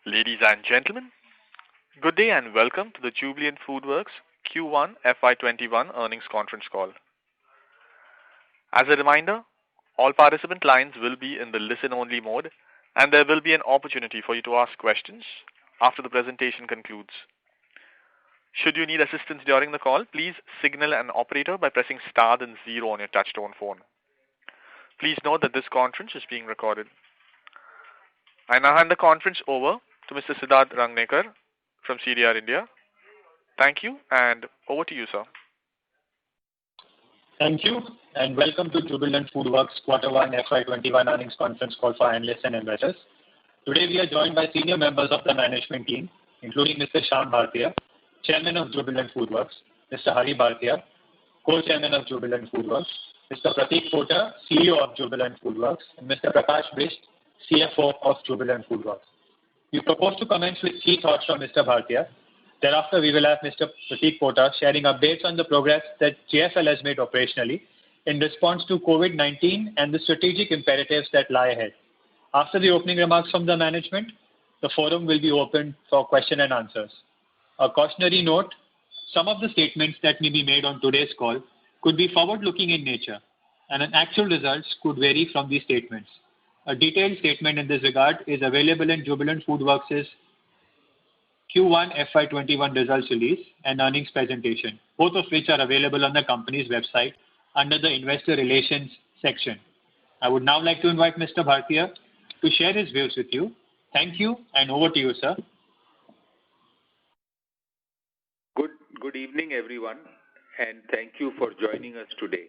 Ladies and gentlemen, good day and welcome to the Jubilant FoodWorks Q1 FY21 earnings conference call. As a reminder, all participant lines will be in the listen-only mode and there will be an opportunity for you to ask questions after the presentation concludes. Should you need assistance during the call, please signal an operator by pressing star then 0 on your touchtone phone. Please note that this conference is being recorded. I now hand the conference over to Mr. Siddharth Rangnekar from CDR India. Thank you, and over to you, sir. Thank you, and welcome to Jubilant FoodWorks Q1 FY21 earnings conference call for analysts and investors. Today we are joined by senior members of the management team, including Mr. Shyam Bhartia, Chairman of Jubilant FoodWorks, Mr. Hari Bhartia, Co-Chairman of Jubilant FoodWorks, Mr. Pratik Pota, CEO of Jubilant FoodWorks, and Mr. Prakash Bisht, CFO of Jubilant FoodWorks. We propose to commence with key thoughts from Mr. Bhartia. Thereafter, we will have Mr. Pratik Pota sharing updates on the progress that JFL has made operationally in response to COVID-19 and the strategic imperatives that lie ahead. After the opening remarks from the management, the forum will be open for question and answers. A cautionary note, some of the statements that may be made on today's call could be forward-looking in nature, and actual results could vary from these statements. A detailed statement in this regard is available in Jubilant FoodWorks' Q1 FY21 results release and earnings presentation, both of which are available on the company's website under the Investor Relations section. I would now like to invite Mr. Bhartia to share his views with you. Thank you, and over to you, sir. Good evening, everyone, and thank you for joining us today.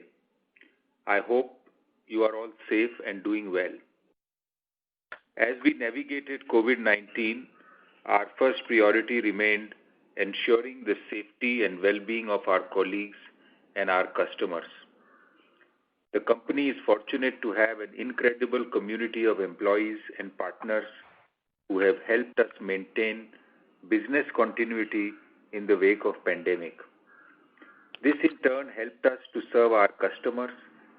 I hope you are all safe and doing well. As we navigated COVID-19, our first priority remained ensuring the safety and well-being of our colleagues and our customers. The company is fortunate to have an incredible community of employees and partners who have helped us maintain business continuity in the wake of pandemic. This in turn helped us to serve our customers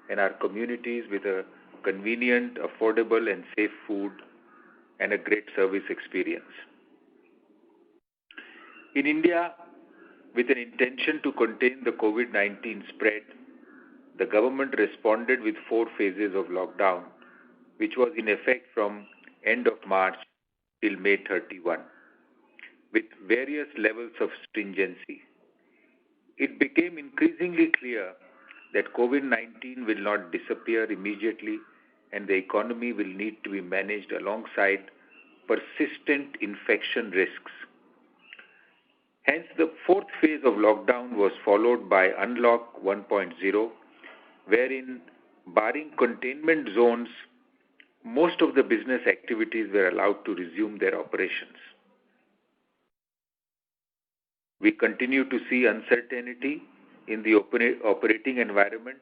and our communities with a convenient, affordable and safe food and a great service experience. In India, with an intention to contain the COVID-19 spread, the government responded with 4 phases of lockdown, which was in effect from end of March till May 31, with various levels of stringency. It became increasingly clear that COVID-19 will not disappear immediately and the economy will need to be managed alongside persistent infection risks. Hence, the 4th phase of lockdown was followed by Unlock 1.0, wherein, barring containment zones, most of the business activities were allowed to resume their operations. We continue to see uncertainty in the operating environment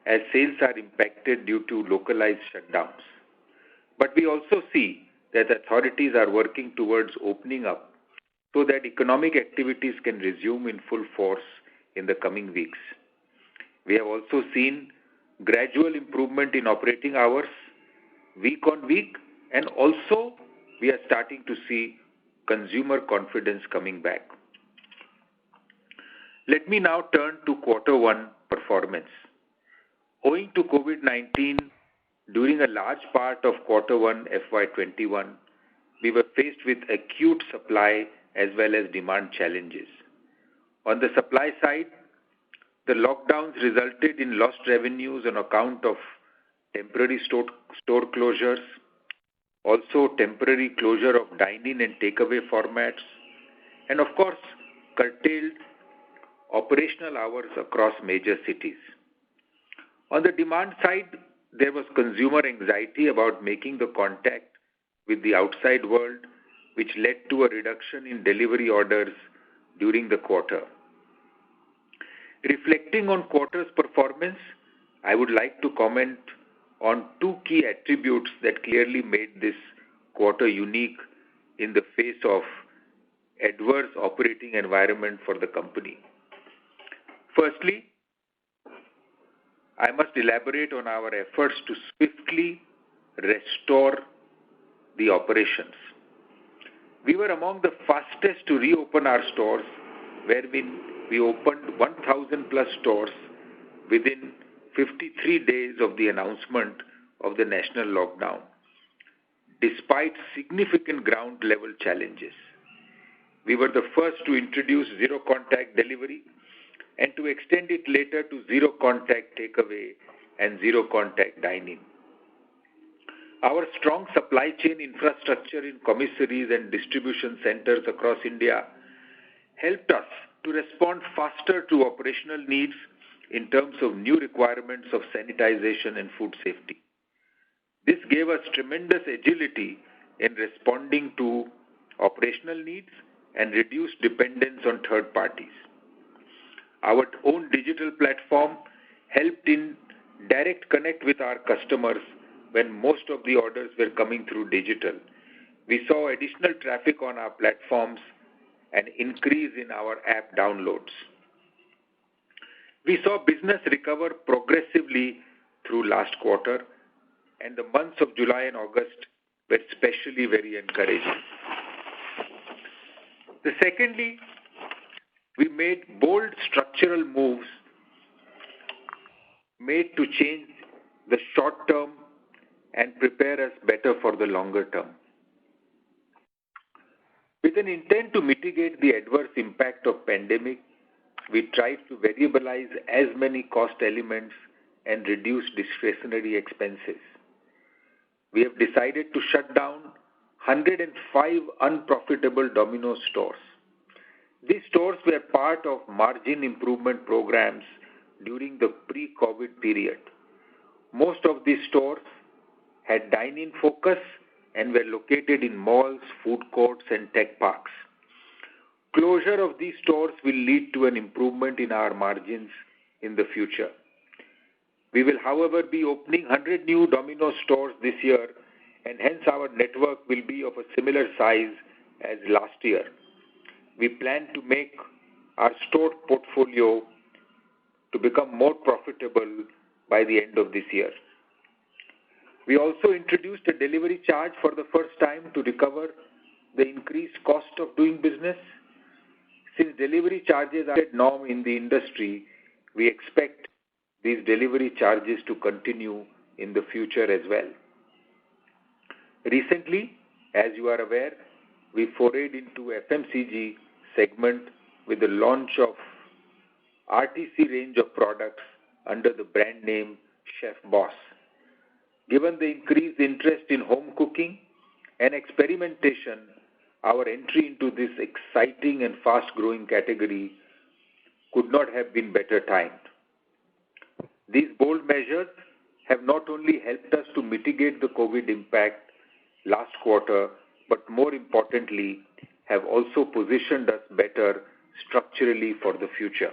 as sales are impacted due to localized shutdowns. But we also see that authorities are working towards opening up so that economic activities can resume in full force in the coming weeks. We have also seen gradual improvement in operating hours week on week, and also we are starting to see consumer confidence coming back. Let me now turn to Q1 performance. Owing to COVID-19, during a large part of Q1 FY21, we were faced with acute supply as well as demand challenges. On the supply side, the lockdowns resulted in lost revenues on account of temporary store closures, also temporary closure of dine-in and takeaway formats, and of course, curtailed operational hours across major cities. On the demand side, there was consumer anxiety about making the contact with the outside world, which led to a reduction in delivery orders during the quarter. Reflecting on quarter's performance, I would like to comment on 2 key attributes that clearly made this quarter unique in the face of adverse operating environment for the company. Firstly, I must elaborate on our efforts to swiftly restore the operations. We were among the fastest to reopen our stores, where we opened 1,000 plus stores within 53 days of the announcement of the national lockdown, despite significant ground level challenges. We were the first to introduce zero contact delivery and to extend it later to zero contact takeaway and zero contact dining. Our strong supply chain infrastructure in commissaries and distribution centers across India helped us to respond faster to operational needs in terms of new requirements of sanitization and food safety. This gave us tremendous agility in responding to operational needs and reduced dependence on third parties. Our own digital platform helped in direct connect with our customers when most of the orders were coming through digital. We saw additional traffic on our platforms and increase in our app downloads. We saw business recover progressively through last quarter, and the months of July and August were especially very encouraging. Secondly, we made bold structural moves made to change the short term and prepare us better for the longer term. With an intent to mitigate the adverse impact of pandemic, we tried to variabilize as many cost elements and reduce discretionary expenses. We have decided to shut down 105 unprofitable Domino's stores. These stores were part of margin improvement programs during the pre-COVID period. Most of these stores had dine-in focus and were located in malls, food courts, and tech parks. Closure of these stores will lead to an improvement in our margins in the future. We will, however, be opening 100 new Domino's stores this year, and hence our network will be of a similar size as last year. We plan to make our store portfolio to become more profitable by the end of this year. We also introduced a delivery charge for the first time to recover the increased cost of doing business. Since delivery charges are a norm in the industry, we expect these delivery charges to continue in the future as well. Recently, as you are aware, we forayed into FMCG segment with the launch of RTC range of products under the brand name Chef Boss. Given the increased interest in home cooking and experimentation, our entry into this exciting and fast-growing category could not have been better timed. These bold measures have not only helped us to mitigate the COVID impact last quarter, but more importantly, have also positioned us better structurally for the future.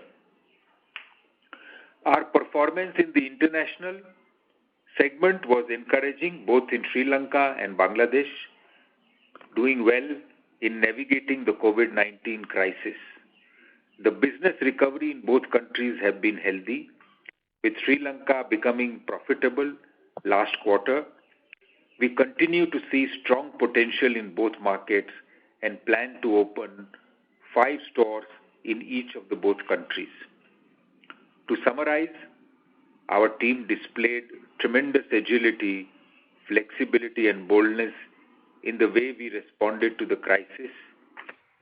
Our performance in the international segment was encouraging both in Sri Lanka and Bangladesh, doing well in navigating the COVID-19 crisis. The business recovery in both countries have been healthy, with Sri Lanka becoming profitable last quarter. We continue to see strong potential in both markets and plan to open 5 stores in each of the both countries. To summarize, our team displayed tremendous agility, flexibility, and boldness in the way we responded to the crisis.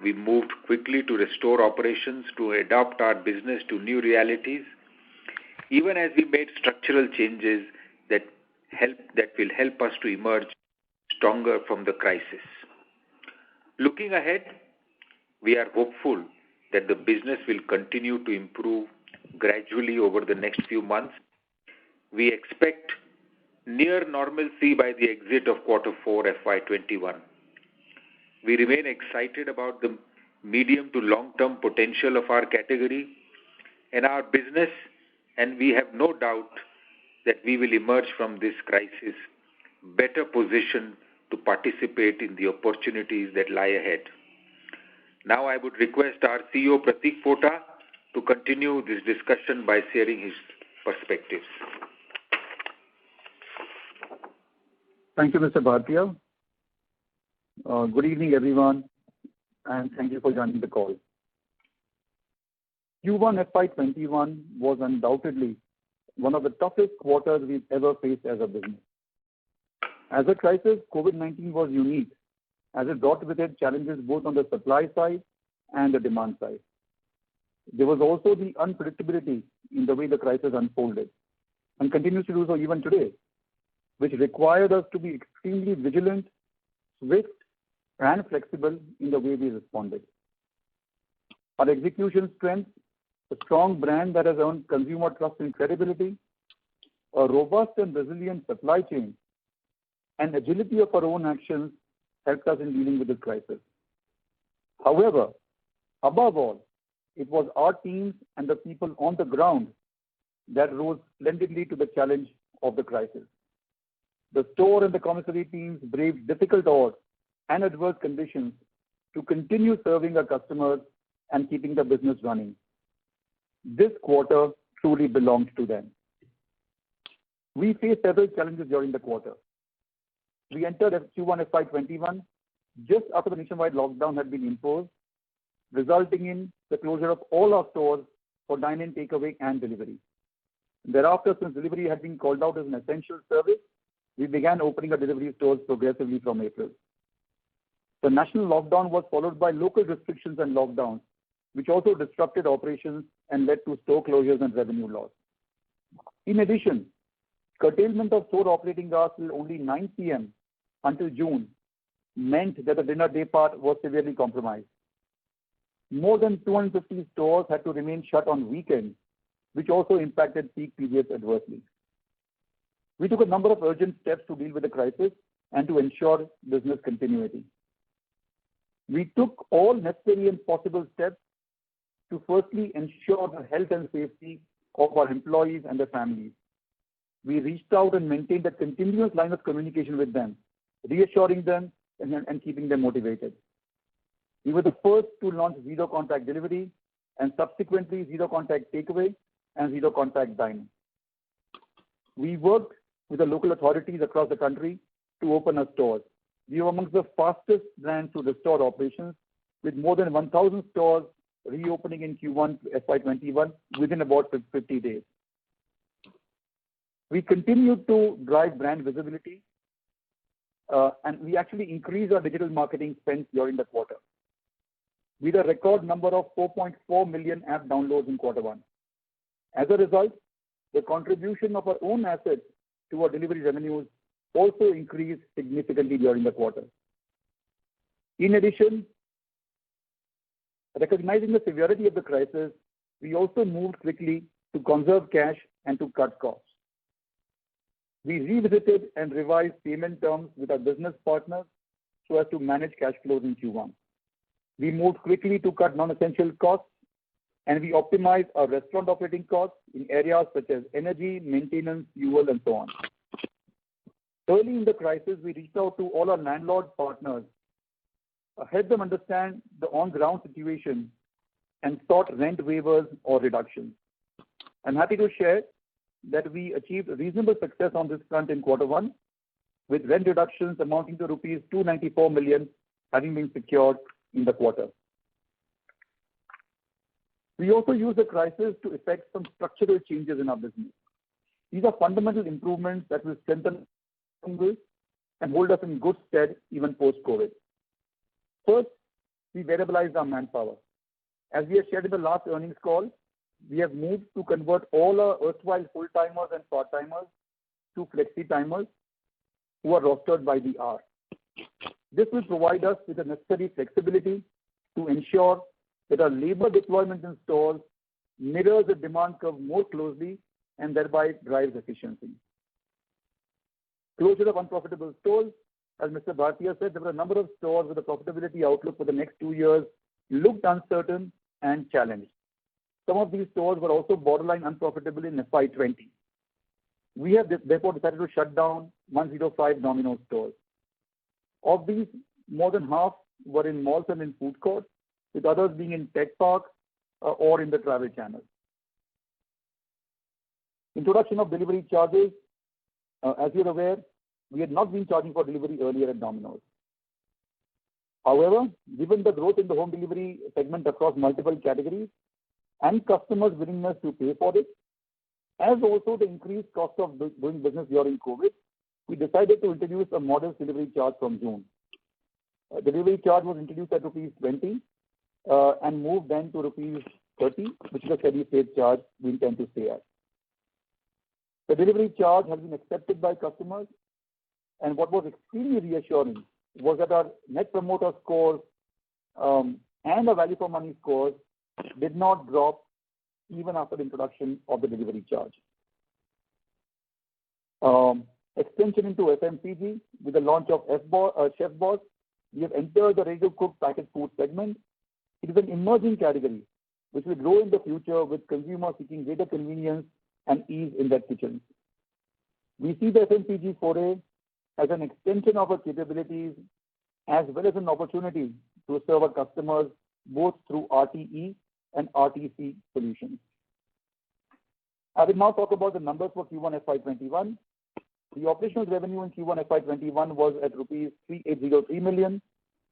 We moved quickly to restore operations, to adapt our business to new realities, even as we made structural changes that will help us to emerge stronger from the crisis. Looking ahead, we are hopeful that the business will continue to improve gradually over the next few months. We expect near normalcy by the exit of Q4 FY21. We remain excited about the medium to long-term potential of our category and our business, and we have no doubt that we will emerge from this crisis better positioned to participate in the opportunities that lie ahead. Now I would request our CEO Pratik Pota to continue this discussion by sharing his perspectives. Thank you, Mr. Bhartia. Good evening, everyone, and thank you for joining the call. Q1 FY21 was undoubtedly one of the toughest quarters we've ever faced as a business. As a crisis, COVID-19 was unique as it brought with it challenges both on the supply side and the demand side. There was also the unpredictability in the way the crisis unfolded and continues to do so even today, which required us to be extremely vigilant, swift, and flexible in the way we responded. Our execution strength, a strong brand that has earned consumer trust and credibility, a robust and resilient supply chain, and agility of our own actions helped us in dealing with this crisis. However, above all, it was our teams and the people on the ground that rose splendidly to the challenge of the crisis. The store and the commissary teams braved difficult odds and adverse conditions to continue serving our customers and keeping the business running. This quarter truly belonged to them. We faced several challenges during the quarter. We entered Q1 FY21 just after the nationwide lockdown had been imposed, resulting in the closure of all our stores for dine-in, takeaway, and delivery. Thereafter, since delivery had been called out as an essential service, we began opening our delivery stores progressively from April. The national lockdown was followed by local restrictions and lockdowns, which also disrupted operations and led to store closures and revenue loss. In addition, curtailment of store operating hours till only 9 p.m. until June meant that the dinner day part was severely compromised. More than 250 stores had to remain shut on weekends, which also impacted peak periods adversely. We took a number of urgent steps to deal with the crisis and to ensure business continuity. We took all necessary and possible steps to firstly ensure the health and safety of our employees and their families. We reached out and maintained a continuous line of communication with them, reassuring them and keeping them motivated. We were the first to launch zero contact delivery and subsequently zero contact takeaway and zero contact dining. We worked with the local authorities across the country to open our stores. We were amongst the fastest brands to restore operations, with more than 1,000 stores reopening in Q1 FY21 within about 50 days. We continued to drive brand visibility and we actually increased our digital marketing spends during the quarter. We had a record number of 4.4 million app downloads in quarter one. As a result, the contribution of our own assets to our delivery revenues also increased significantly during the quarter. In addition, recognizing the severity of the crisis, we also moved quickly to conserve cash and to cut costs. We revisited and revised payment terms with our business partners so as to manage cash flows in Q1. We moved quickly to cut non-essential costs, and we optimized our restaurant operating costs in areas such as energy, maintenance, fuel, and so on. Early in the crisis, we reached out to all our landlord partners, helped them understand the on-ground situation, and sought rent waivers or reductions. I'm happy to share that we achieved reasonable success on this front in quarter one, with rent reductions amounting to rupees 294 million having been secured in the quarter. We also used the crisis to effect some structural changes in our business. These are fundamental improvements that will strengthen and hold us in good stead even post-COVID. First, we variabilized our manpower. As we have shared in the last earnings call, we have moved to convert all our erstwhile full-timers and part-timers to flexi-timers who are rostered by the hour. This will provide us with the necessary flexibility to ensure that our labor deployment in stores mirrors the demand curve more closely and thereby drives efficiency. Closure of unprofitable stores. As Mr. Bhartiya said, there were a number of stores with a profitability outlook for the next 2 years looked uncertain and challenged. Some of these stores were also borderline unprofitable in FY20. We have therefore decided to shut down 105 Domino's stores. Of these, more than half were in malls and in food courts, with others being in tech parks or in the travel channels. Introduction of delivery charges. As you're aware, we had not been charging for delivery earlier at Domino's. However, given the growth in the home delivery segment across multiple categories and customers' willingness to pay for it, as also the increased cost of doing business during COVID, we decided to introduce a modest delivery charge from June. The delivery charge was introduced at rupees 20 and moved then to rupees 30, which is a steady state charge we intend to stay at. The delivery charge has been accepted by customers, and what was extremely reassuring was that our net promoter scores and our value for money scores did not drop even after the introduction of the delivery charge. Extension into FMCG with the launch of Chef Boss, we have entered the ready-to-cook packaged food segment. It is an emerging category which will grow in the future with consumers seeking greater convenience and ease in their kitchens. We see the FMCG foray as an extension of our capabilities as well as an opportunity to serve our customers both through RTE and RTC solutions. I will now talk about the numbers for Q1 FY21. The operational revenue in Q1 FY21 was at rupees 3803 million,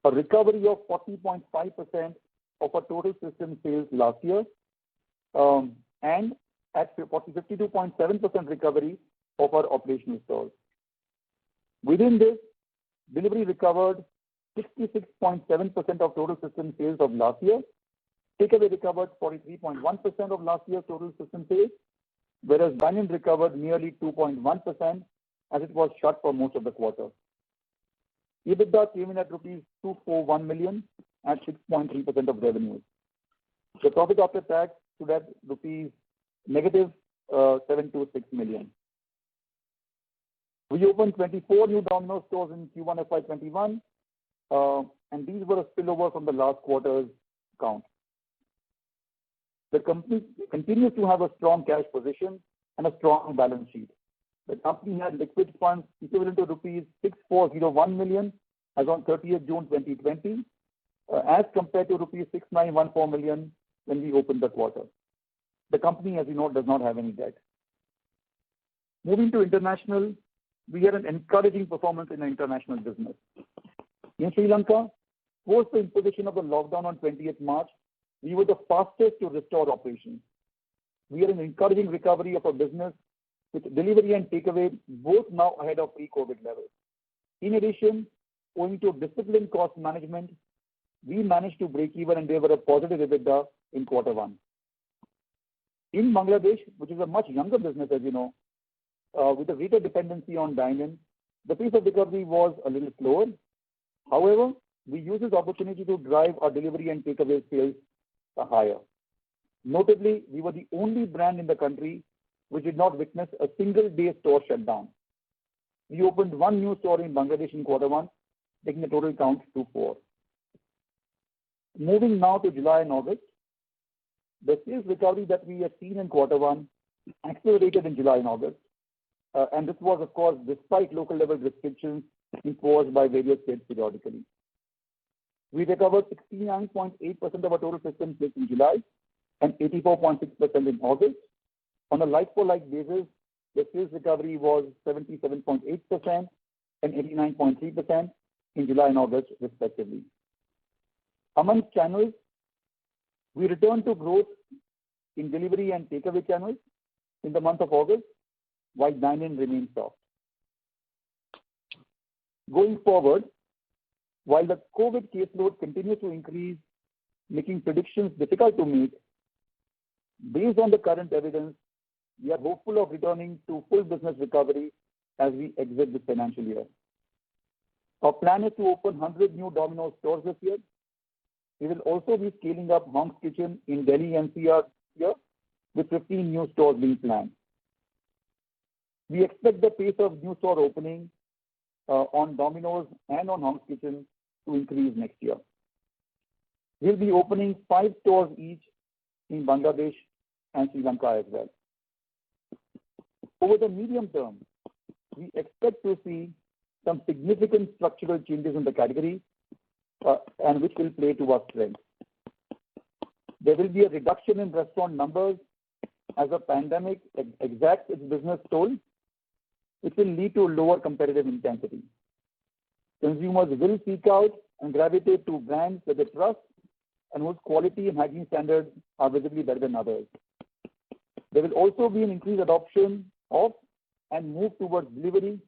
a recovery of 40.5% of our total system sales last year, and at 52.7% recovery of our operational stores. Within this, delivery recovered 66.7% of total system sales of last year. Takeaway recovered 43.1% of last year's total system sales, whereas dine-in recovered nearly 2.1% as it was shut for most of the quarter. EBITDA came in at rupees 241 million at 6.3% of revenues. The profit after tax stood at rupees negative 726 million. We opened 24 new Domino's stores in Q1 FY21, and these were a spillover from the last quarter's count. The company continues to have a strong cash position and a strong balance sheet. The company had liquid funds equivalent to rupees 6401 million as on 30th June 2020, as compared to rupees 6914 million when we opened the quarter. The company, as you know, does not have any debt. Moving to international, we had an encouraging performance in the international business. In Sri Lanka, post the imposition of the lockdown on 20th March, we were the fastest to restore operations. We had an encouraging recovery of our business with delivery and takeaway both now ahead of pre-COVID levels. In addition, owing to disciplined cost management, we managed to break even and deliver a positive EBITDA in quarter one. In Bangladesh, which is a much younger business, as you know, with a greater dependency on dine-in, the pace of recovery was a little slower. However, we used this opportunity to drive our delivery and takeaway sales higher. Notably, we were the only brand in the country which did not witness a single day store shutdown. We opened one new store in Bangladesh in quarter one, taking the total count to 4. Moving now to July and August, the sales recovery that we had seen in quarter one accelerated in July and August, and this was, of course, despite local level restrictions imposed by various states periodically. We recovered 69.8% of our total system sales in July and 84.6% in August. On a like-for-like basis, the sales recovery was 77.8% and 89.3% in July and August, respectively. Among channels, we returned to growth in delivery and takeaway channels in the month of August, while dine-in remained soft. Going forward, while the COVID caseload continues to increase, making predictions difficult to make, based on the current evidence, we are hopeful of returning to full business recovery as we exit this financial year. Our plan is to open 100 new Domino's stores this year. We will also be scaling up Hong's Kitchen in Delhi NCR here, with 15 new stores being planned. We expect the pace of new store opening on Domino's and on Hong's Kitchen to increase next year. We'll be opening 5 stores each in Bangladesh and Sri Lanka as well. Over the medium term, we expect to see some significant structural changes in the category and which will play to our strength. There will be a reduction in restaurant numbers as the pandemic exacts its business toll, which will lead to lower competitive intensity. Consumers will seek out and gravitate to brands that they trust and whose quality and hygiene standards are visibly better than others. There will also be an increased adoption of and move towards delivery,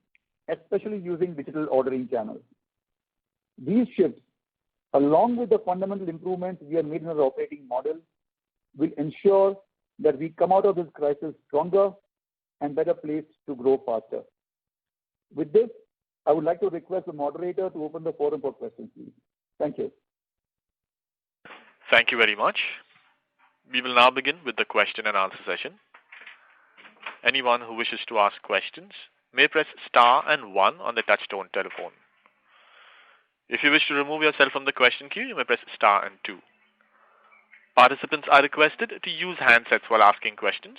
especially using digital ordering channels. These shifts, along with the fundamental improvements we have made in our operating model, will ensure that we come out of this crisis stronger and better placed to grow faster. With this, I would like to request the moderator to open the forum for questions, please. Thank you. Thank you very much. We will now begin with the question and answer session. Anyone who wishes to ask questions may press star and 1 on the touchtone telephone. If you wish to remove yourself from the question queue, you may press star and 2. Participants are requested to use handsets while asking questions.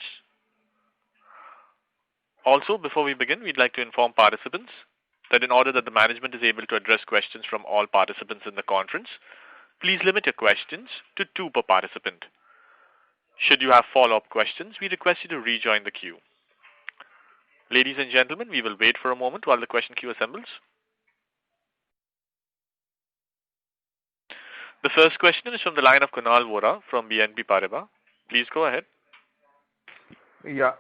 Also, before we begin, we'd like to inform participants that in order that the management is able to address questions from all participants in the conference, please limit your questions to 2 per participant. Should you have follow-up questions, we request you to rejoin the queue. Ladies and gentlemen, we will wait for a moment while the question queue assembles. The first question is from the line of Kunal Vora from BNP Paribas. Please go ahead. Yeah,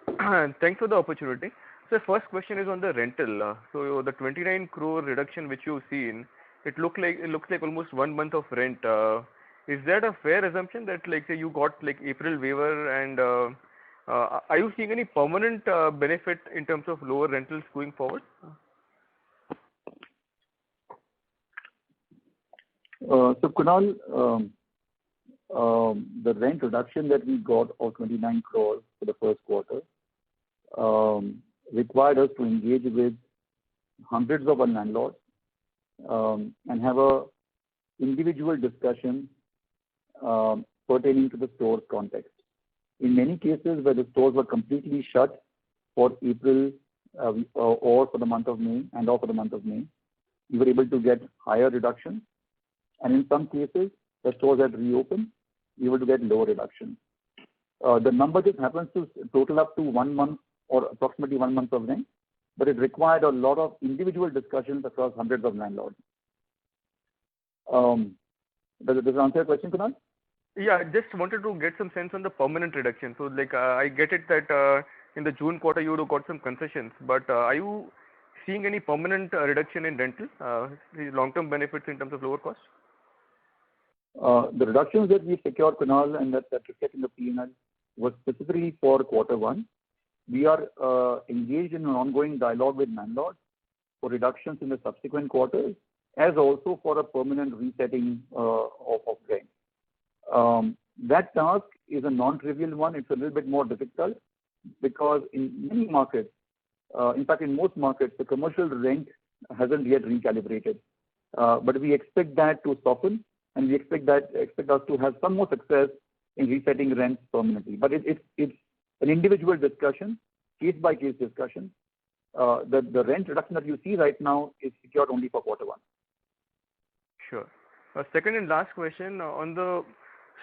thanks for the opportunity. So first question is on the rental. So the 29 crore reduction which you've seen, it looks like almost 1 month of rent. Is that a fair assumption that like say you got like April waiver and are you seeing any permanent benefit in terms of lower rentals going forward? So Kunal, the rent reduction that we got of 29 crores for the first quarter required us to engage with hundreds of our landlords and have a individual discussion pertaining to the store's context. In many cases where the stores were completely shut for April or for the month of May or for the month of May, we were able to get higher reductions. And in some cases, the stores had reopened, we were able to get lower reductions. The number just happens to total up to 1 month or approximately 1 month of rent, but it required a lot of individual discussions across hundreds of landlords. Does it answer your question, Kunal? Yeah, I just wanted to get some sense on the permanent reduction. So like I get it that in the June quarter you would have got some concessions, but are you seeing any permanent reduction in rental, long-term benefits in terms of lower cost? The reductions that we secured, Kunal, and that reflect in the P&L was specifically for quarter 1. We are engaged in an ongoing dialogue with landlords for reductions in the subsequent quarters, as also for a permanent resetting of rent. That task is a non-trivial one. It's a little bit more difficult because in many markets, in fact in most markets, the commercial rent hasn't yet recalibrated. But we expect that to soften, and we expect us to have some more success in resetting rents permanently. But it's an individual discussion, case-by-case discussion. The rent reduction that you see right now is secured only for quarter 1. Sure. Second and last question on the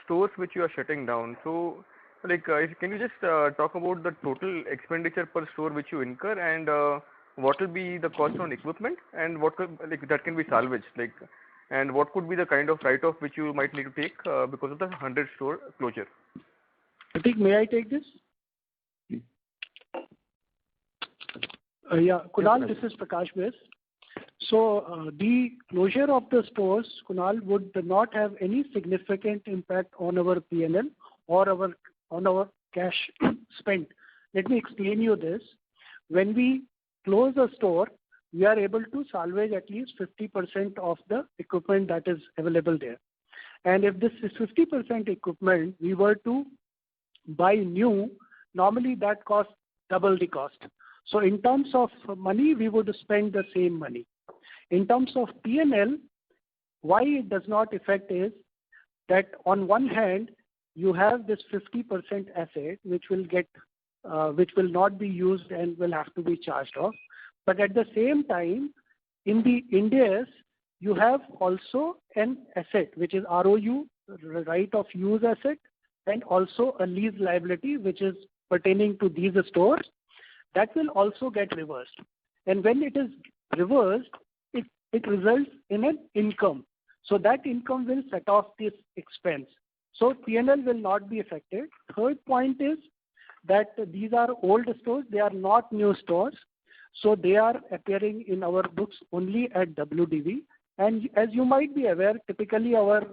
stores which you are shutting down. So, like, can you just talk about the total expenditure per store which you incur, and what will be the cost on equipment, and what could, like, that can be salvaged, like, and what could be the kind of write-off which you might need to take because of the 100 store closure? Pratik, may I take this? Yeah, Kunal, this is Prakash Bes. So the closure of the stores, Kunal, would not have any significant impact on our P&L or on our cash spent. Let me explain you this. When we close a store, we are able to salvage at least 50% of the equipment that is available there. And if this is 50% equipment, we were to buy new, normally that costs double the cost. So in terms of money, we would spend the same money. In terms of P&L, why it does not affect is that on one hand, you have this 50% asset which will not be used and will have to be charged off. But at the same time, in the Ind AS, you have also an asset which is ROU, right of use asset, and also a lease liability which is pertaining to these stores. That will also get reversed. And when it is reversed, it results in an income. So that income will set off this expense. So P&L will not be affected. Third point is that these are old stores, they are not new stores. So they are appearing in our books only at WDV. And as you might be aware, typically our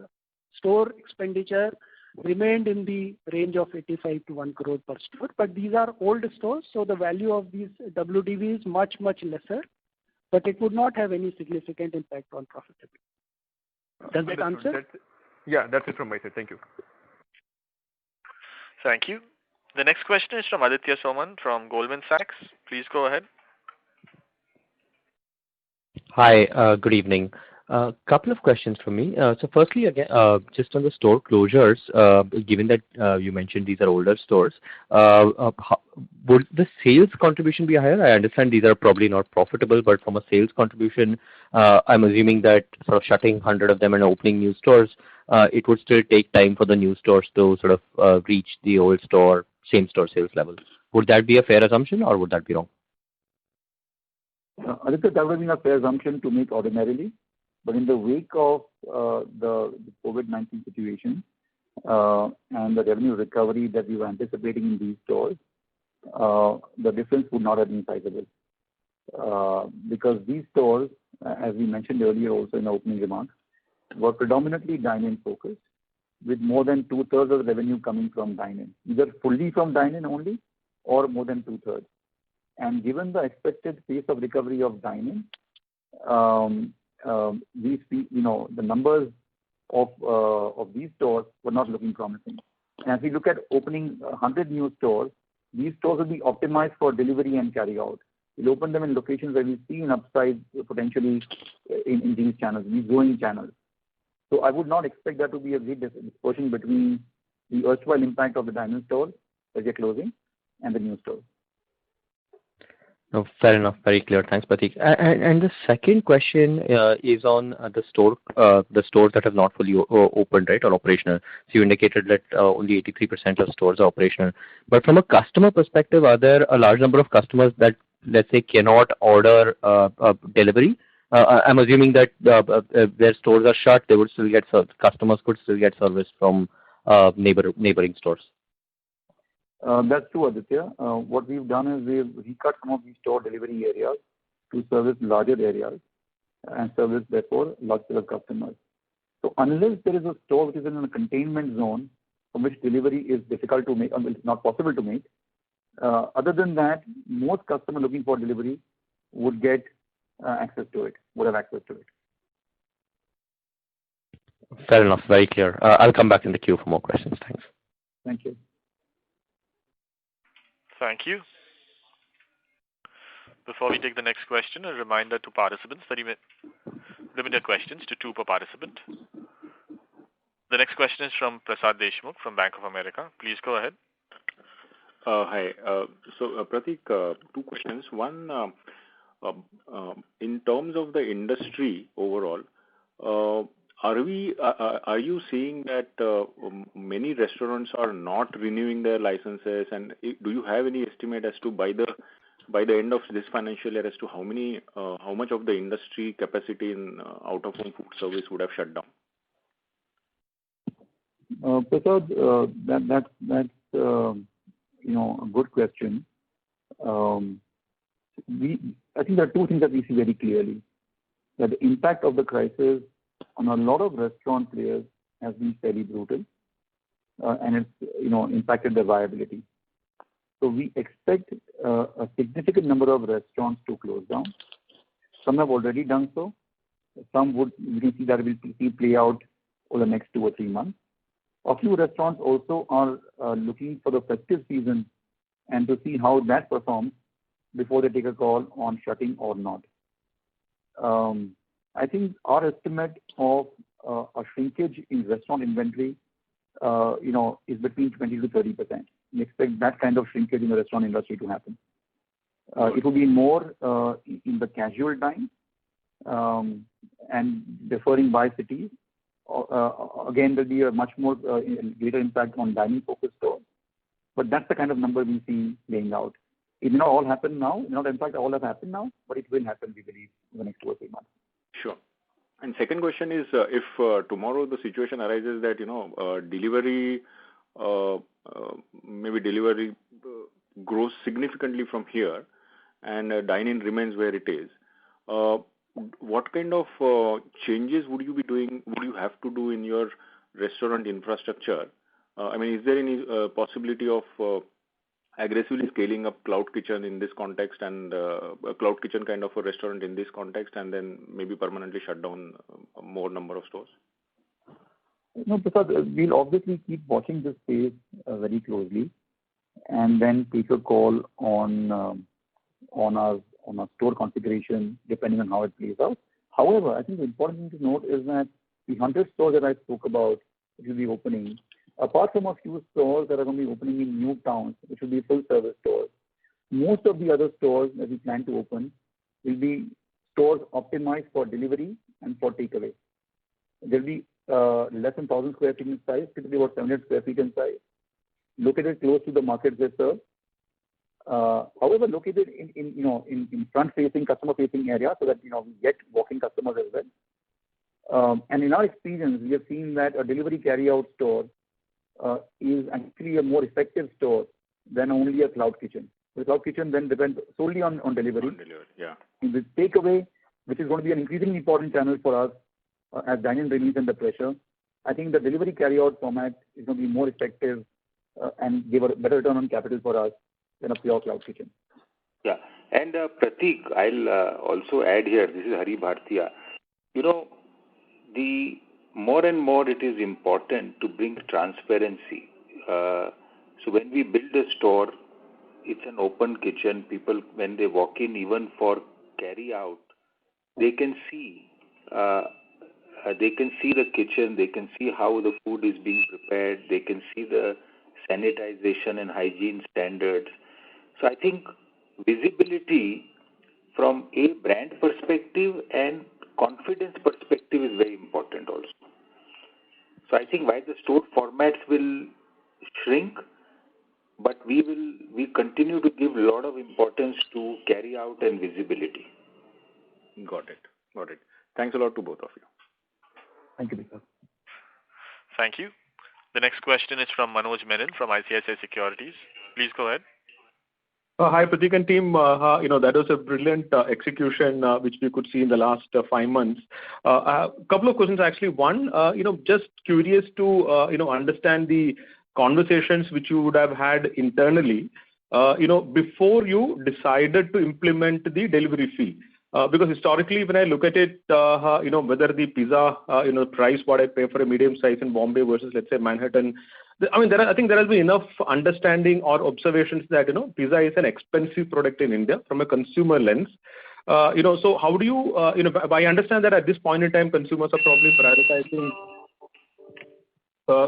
store expenditure remained in the range of 85 to 1 crore per store. But these are old stores, so the value of these WDV is much, much lesser. But it would not have any significant impact on profitability. Does that answer? That's it from my side. Thank you. Thank you. The next question is from Aditya Soman from Goldman Sachs. Please go ahead. Hi, good evening. Couple of questions from me. So firstly, again, just on the store closures, given that you mentioned these are older stores, would the sales contribution be higher? I understand these are probably not profitable, but from a sales contribution, I'm assuming that sort of shutting 100 of them and opening new stores, it would still take time for the new stores to sort of reach the old store, same store sales level. Would that be a fair assumption, or would that be wrong? I think that would have been a fair assumption to make ordinarily. But in the wake of the COVID-19 situation and the revenue recovery that we were anticipating in these stores, the difference would not have been sizable. Because these stores, as we mentioned earlier also in the opening remarks, were predominantly dine-in focused, with more than 2/3 of the revenue coming from dine-in, either fully from dine-in only or more than 2/3. And given the expected pace of recovery of dine-in, the numbers of these stores were not looking promising. And as we look at opening 100 new stores, these stores will be optimized for delivery and carry out. We'll open them in locations where we see an upside potentially in these channels, these growing channels. So I would not expect that to be a great dispersion between the erstwhile impact of the dine-in stores that we're closing and the new stores. No, fair enough. Very clear. Thanks, Prateek. And the second question is on the stores that have not fully opened, right, or operational. So you indicated that only 83% of stores are operational. But from a customer perspective, are there a large number of customers that, let's say, cannot order delivery? I'm assuming that their stores are shut, they would still get customers could still get service from neighboring stores. That's true, Aditya. What we've done is we've recut some of these store delivery areas to service larger areas and service, therefore, larger customers. So unless there is a store which is in a containment zone from which delivery is difficult to make, it's not possible to make, other than that, most customers looking for delivery would get access to it, would have access to it. Fair enough. Very clear. I'll come back in the queue for more questions. Thanks. Thank you. Thank you. Before we take the next question, a reminder to participants that you may limit your questions to 2 per participant. The next question is from Prasad Deshmukh from Bank of America. Please go ahead. Hi. So, Prateek, 2 questions. One, in terms of the industry overall, are you seeing that many restaurants are not renewing their licenses, and do you have any estimate as to by the end of this financial year as to how much of the industry capacity in out-of-home food service would have shut down? Prasad, that's a good question. I think there are 2 things that we see very clearly. That the impact of the crisis on a lot of restaurant players has been fairly brutal, and it's impacted their viability. So we expect a significant number of restaurants to close down. Some have already done so. Some we can see that will play out over the next 2 or 3 months. A few restaurants also are looking for the festive season and to see how that performs before they take a call on shutting or not. I think our estimate of a shrinkage in restaurant inventory, is between 20 to 30%. We expect that kind of shrinkage in the restaurant industry to happen. It will be more in the casual time and deferring by cities. Again, there'll be a much more greater impact on dining focused stores. But that's the kind of number we see playing out. It may not all happen now, in fact all have happened now, but it will happen, we believe, in the next 2 or 3 months. Sure. And second question is, if tomorrow the situation arises that delivery, maybe delivery grows significantly from here, and dine-in remains where it is, what kind of changes would you be doing? Would you have to do in your restaurant infrastructure? Is there any possibility of aggressively scaling up cloud kitchen in this context, and a cloud kitchen kind of a restaurant in this context, and then maybe permanently shut down more number of stores? No, Prasad, we'll obviously keep watching this space very closely, and then take a call on our store configuration depending on how it plays out. However, I think the important thing to note is that the 100 stores that I spoke about, which will be opening, apart from a few stores that are going to be opening in new towns, which will be full service stores, most of the other stores that we plan to open will be stores optimized for delivery and for takeaway. There will be less than 1,000 square feet in size, typically about 700 square feet in size, located close to the markets they serve. However, located in front-facing, customer-facing area, so that we get walking customers as well. And in our experience, we have seen that a delivery carry-out store is actually a more effective store than only a cloud kitchen. The cloud kitchen then depends solely on delivery. Yeah. In the takeaway, which is going to be an increasingly important channel for us as dine-in release under pressure, I think the delivery carry-out format is going to be more effective and give a better return on capital for us than a pure cloud kitchen. Yeah. And Pratik, I'll also add here, this is Hari Bhartia. The more and more it is important to bring transparency. So when we build a store, it's an open kitchen. People, when they walk in, even for carry out, they can see the kitchen. They can see how the food is being prepared. They can see the sanitization and hygiene standards. So I think visibility from a brand perspective and confidence perspective is very important also. So I think while the store formats will shrink, but we continue to give a lot of importance to carry out and visibility. Got it. Thanks a lot to both of you. Thank you, Vikas. Thank you. The next question is from Manoj Menon from ICICI Securities. Please go ahead. Hi, Pratik and team. That was a brilliant execution which we could see in the last 5 months. A couple of questions actually. One, just curious to understand the conversations which you would have had internally, before you decided to implement the delivery fee. Because historically, when I look at it, whether the pizza, price what I pay for a medium size in Bombay versus let's say Manhattan, I think there has been enough understanding or observations that pizza is an expensive product in India from a consumer lens. So how do you, I understand that at this point in time, consumers are probably prioritizing.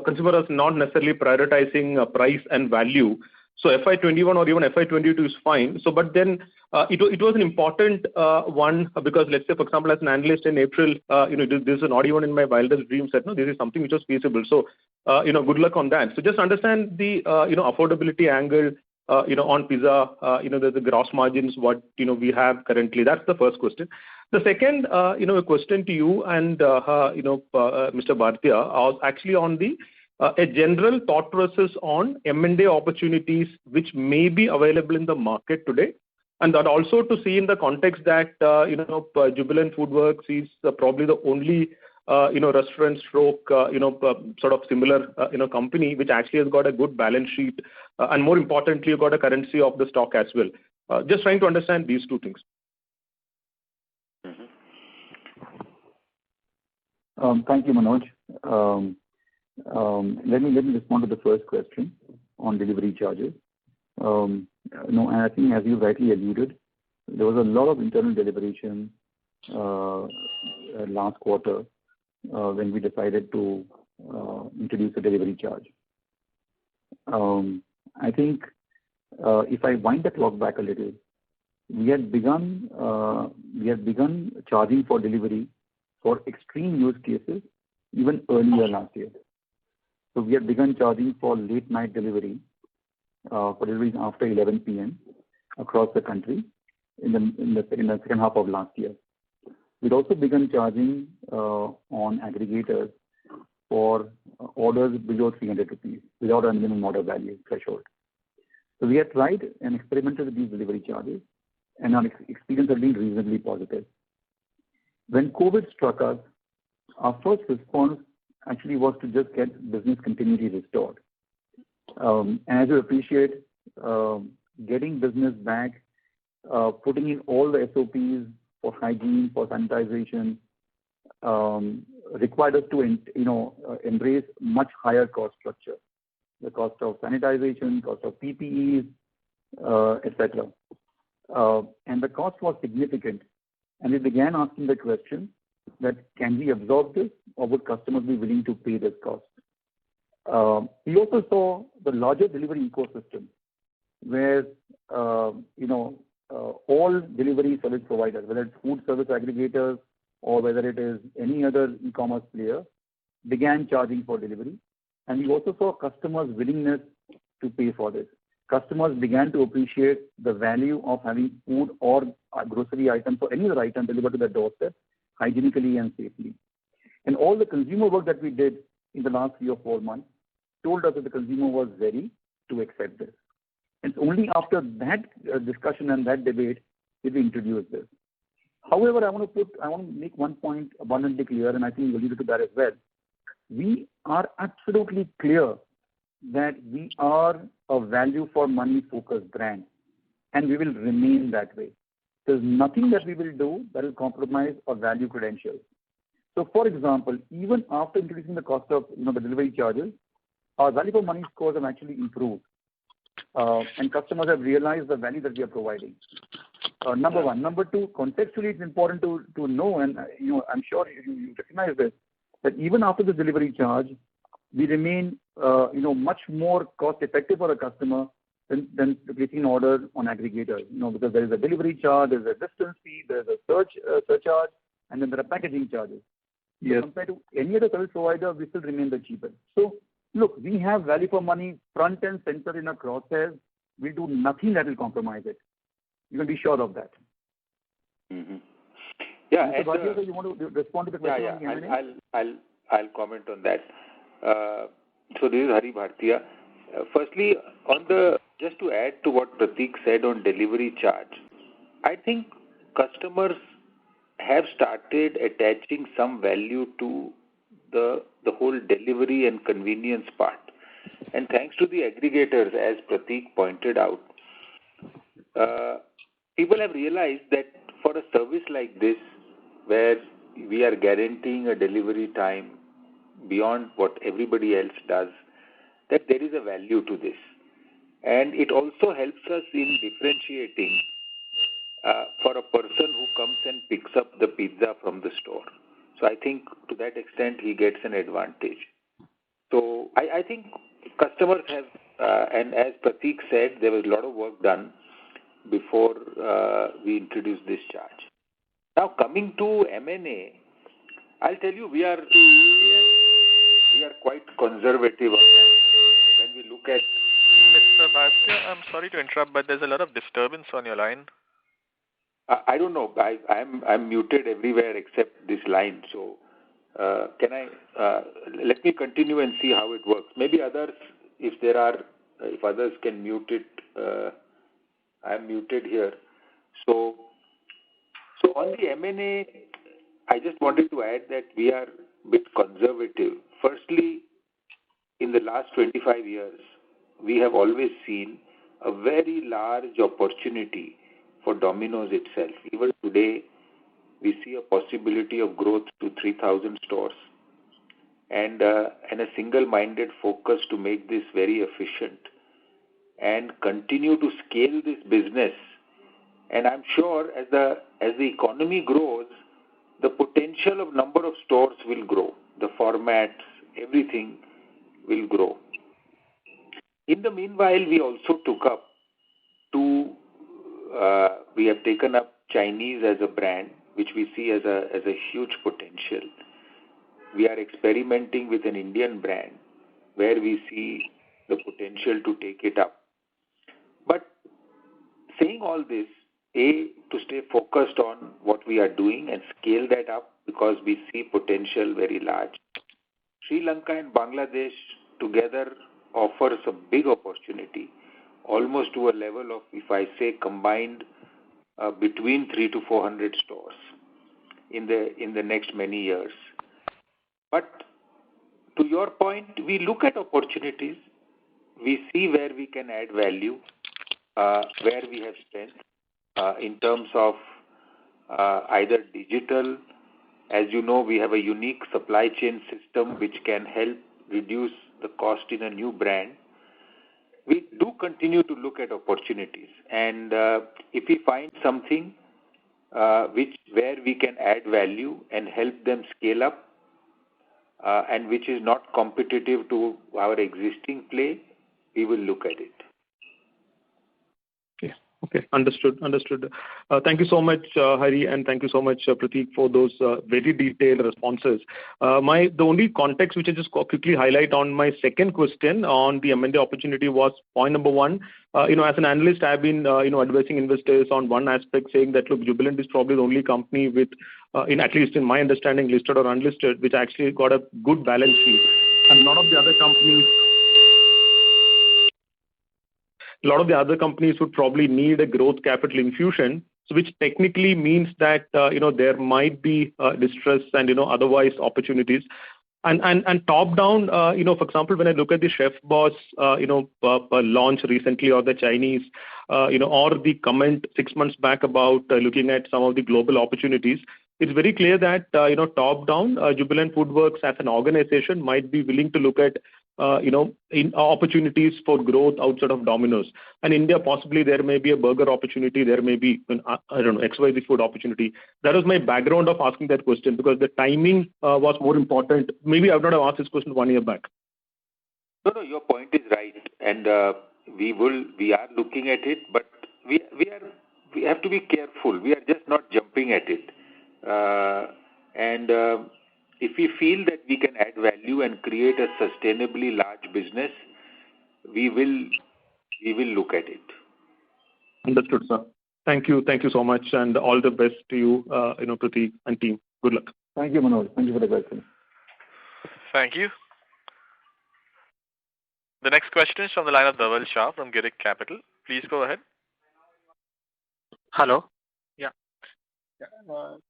Consumers are not necessarily prioritizing price and value. So FY21 or even FY22 is fine. So, but then it was an important one because let's say, for example, as an analyst in April, this is not even in my wildest dreams that this is something which was feasible. So, good luck on that. So just understand the affordability angle, on pizza, the gross margins what we have currently. That's the first question. The second, a question to you and Mr. Bhartia, actually on the a general thought process on M&A opportunities which may be available in the market today, and that also to see in the context that Jubilant FoodWorks is probably the only restaurant stroke sort of similar company which actually has got a good balance sheet and more importantly you got a currency of the stock as well. Just trying to understand these two things. Thank you, Manoj. Let me respond to the first question on delivery charges. And I think as you rightly alluded, there was a lot of internal deliberation last quarter when we decided to introduce a delivery charge. I think if I wind the clock back a little, we had begun charging for delivery for extreme use cases even earlier last year. So we had begun charging for late night delivery, for deliveries after 11 p.m. across the country in the second half of last year. We'd also begun charging on aggregators for orders below 300 rupees without a minimum order value threshold. So we have tried and experimented with these delivery charges, and our experience has been reasonably positive. When COVID struck us, our first response actually was to just get business continuity restored. And as you appreciate, getting business back, putting in all the SOPs for hygiene, for sanitization, required us to embrace much higher cost structure, the cost of sanitization, cost of PPEs, etc. And the cost was significant, and we began asking the question that can we absorb this, or would customers be willing to pay this cost? We also saw the larger delivery ecosystem where all delivery service providers, whether it's food service aggregators or whether it is any other e-commerce player, began charging for delivery. And we also saw customers' willingness to pay for this. Customers began to appreciate the value of having food or grocery items or any other item delivered to their doorstep hygienically and safely. And all the consumer work that we did in the last 3 or 4 months told us that the consumer was ready to accept this. And only after that discussion and that debate did we introduce this. However, I want to make one point abundantly clear, and I think you alluded to that as well. We are absolutely clear that we are a value for money focused brand, and we will remain that way. There's nothing that we will do that will compromise our value credentials. So, for example, even after introducing the cost of the delivery charges, our value for money scores have actually improved, and customers have realized the value that we are providing. Number one. Number two, contextually, it's important to know, and I'm sure you recognize this, that even after the delivery charge, we remain much more cost effective for a customer than placing an order on aggregators. Because there is a delivery charge, there's a distance fee, there's a surcharge, and then there are packaging charges. Yes. So compared to any other service provider, we still remain the cheapest. So look, we have value for money front and center in our crosshairs. We'll do nothing that will compromise it. You can be sure of that. Mm-hmm. Yeah. Mr. Bhatia, you want to respond to the question on the M&A? I'll comment on that. So this is Hari Bhartia. Firstly, just to add to what Prateek said on delivery charge, I think customers have started attaching some value to the whole delivery and convenience part. And thanks to the aggregators, as Prateek pointed out, people have realized that for a service like this, where we are guaranteeing a delivery time beyond what everybody else does, that there is a value to this. And it also helps us in differentiating for a person who comes and picks up the pizza from the store. So I think to that extent he gets an advantage. So I think customers have, and as Prateek said, there was a lot of work done before we introduced this charge. Now coming to M&A, I'll tell you we are quite conservative on that. When we look at Mr. Bhatia, I'm sorry to interrupt, but there's a lot of disturbance on your line. I don't know. I'm muted everywhere except this line. So can I let me continue and see how it works. Maybe others, if others can mute it. I'm muted here. So on the M&A, I just wanted to add that we are a bit conservative. Firstly, in the last 25 years, we have always seen a very large opportunity for Domino's itself. Even today, we see a possibility of growth to 3,000 stores and a single-minded focus to make this very efficient and continue to scale this business. And I'm sure as the economy grows, the potential of number of stores will grow. The formats, everything will grow. In the meanwhile, we also we have taken up Chinese as a brand, which we see as a huge potential. We are experimenting with an Indian brand where we see the potential to take it up. But saying all this, to stay focused on what we are doing and scale that up because we see potential very large. Sri Lanka and Bangladesh together offers a big opportunity, almost to a level of, if I say combined, between 300 to 400 stores in the next many years. But to your point, we look at opportunities, we see where we can add value, where we have strength in terms of either digital. As you know, we have a unique supply chain system which can help reduce the cost in a new brand. We do continue to look at opportunities, and if we find something where we can add value and help them scale up, and which is not competitive to our existing play, we will look at it. Okay, understood. Thank you so much, Hari, and thank you so much, Prateek, for those very detailed responses. The only context which I just quickly highlight on my second question on the M&A opportunity was point number one. As an analyst, I've been advising investors on one aspect, saying that look, Jubilant is probably the only company with, at least in my understanding, listed or unlisted, which actually got a good balance sheet, and a lot of the other companies would probably need a growth capital infusion, so which technically means that there might be distress and otherwise opportunities. And top down, for example, when I look at the Chef Boss launch recently, or the Chinese, or the comment 6 months back about looking at some of the global opportunities, it's very clear that top down, Jubilant FoodWorks as an organization might be willing to look at in opportunities for growth outside of Domino's. And India, possibly there may be a burger opportunity, there may be XYZ food opportunity. That was my background of asking that question, because the timing was more important. Maybe I would not have asked this question 1 year back. No, your point is right, and we are looking at it, but we have to be careful. We are just not jumping at it, if we feel that we can add value and create a sustainably large business, we will look at it. Understood, sir. Thank you so much, and all the best to you, Prateek and team. Good luck. Thank you, Manoj. Thank you for the question. Thank you. The next question is from the line of Dhaval Shah from Girik Capital. Please go ahead. Hello.